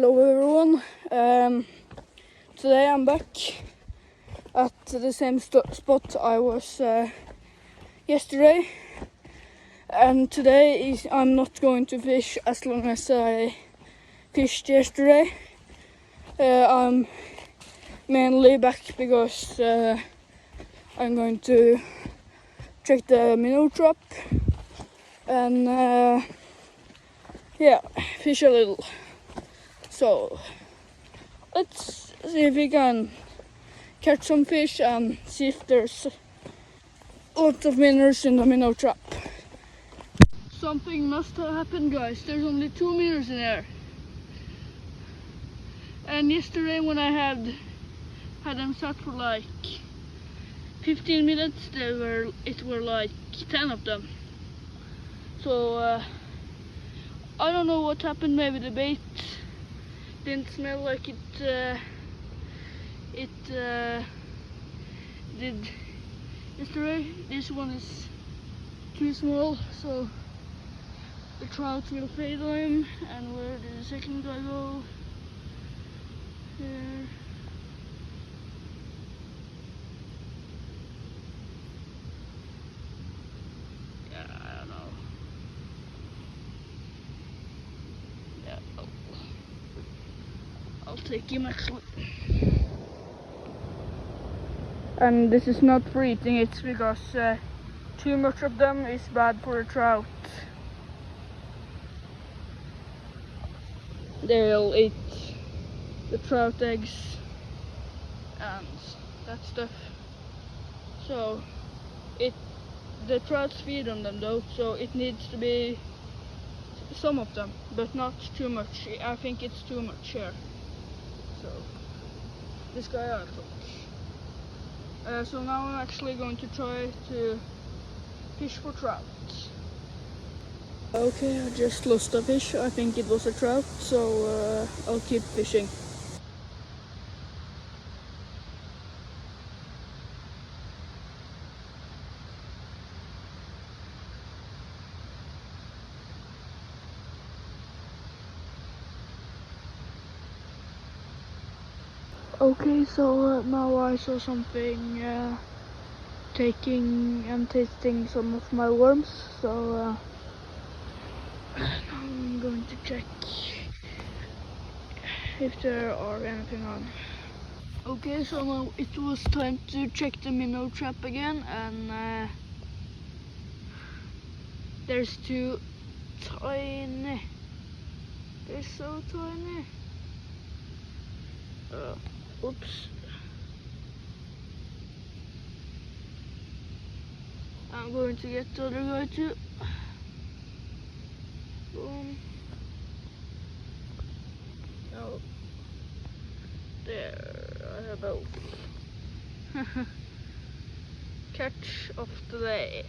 Hello everyone, today I'm back at the same spot I was yesterday, and today I'm not going to fish as long as I fished yesterday. I'm mainly back because I'm going to check the minnow trap and yeah, fish a little. So let's see if we can catch some fish and see if there's lots of minnows in the minnow trap. Something must have happened, guys. There's only 2 minnows in there. And yesterday when I had them sat for like 15 minutes, it were like 10 of them. So I don't know what happened. Maybe the bait didn't smell like it did yesterday. This one is too small, so the trout will fade on him. And where did the second guy go? Here. Yeah, I don't know. Yeah, I'll take him actually. And this is not for eating, it's because too much of them is bad for the trout. They'll eat the trout eggs and that stuff. So the trouts feed on them though, so it needs to be some of them, but not too much. I think it's too much here. So this guy I took. So now I'm actually going to try to fish for trout. Okay, I just lost a fish. I think it was a trout, so I'll keep fishing. Okay, so now I saw something taking and tasting some of my worms, so now I'm going to check if there are anything on. Okay, so now it was time to check the minnow trap again, and there's two tiny. They're so tiny. Oops. I'm going to get the other guy too. Boom. Oh. There, I have both. Catch of the day.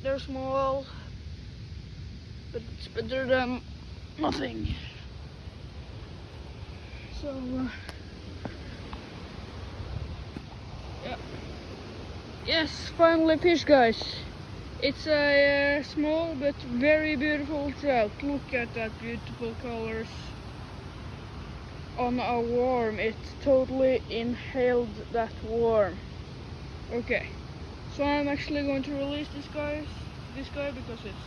They're small, but it's better than nothing. So yeah. Yes, finally fish, guys. It's a small but very beautiful trout. Look at that beautiful colors on a worm. It totally inhaled that worm. Okay, so I'm actually going to release this guy because it's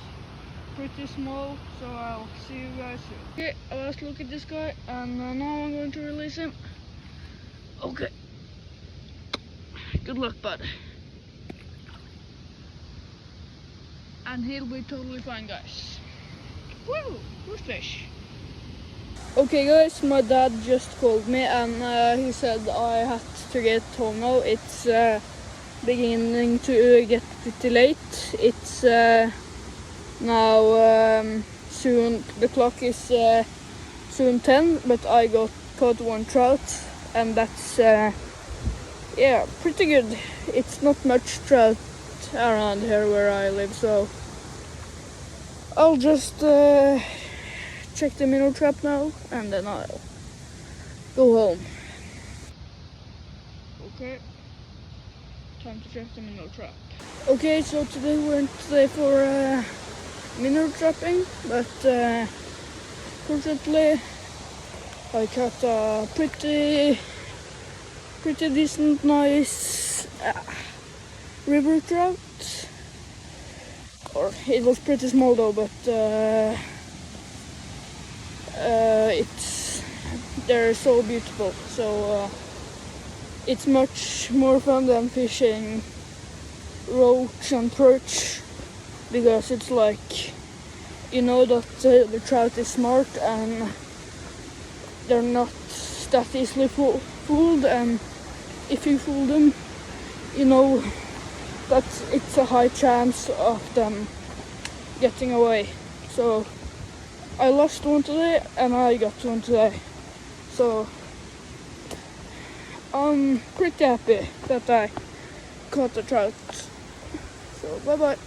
pretty small, so I'll see you guys soon. Okay, let's look at this guy, and now I'm going to release him. Okay, good luck, bud. And he'll be totally fine, guys. Woo! Good fish. Okay guys, my dad just called me, and he said I had to get home now. It's beginning to get pretty late. It's now soon, the clock is soon 10, but I caught one trout, and that's yeah, pretty good. It's not much trout around here where I live, so I'll just check the minnow trap now, and then I'll go home. Okay, time to check the minnow trap. Okay, so today we went for minnow trapping, but fortunately I caught a pretty decent, nice river trout. Or it was pretty small though, but they're so beautiful. So it's much more fun than fishing roach and perch, because it's like, you know that the trout is smart and they're not that easily fooled, and if you fool them, you know that it's a high chance of them getting away. So I lost one today and I got one today, so I'm pretty happy that I caught a trout. So bye bye.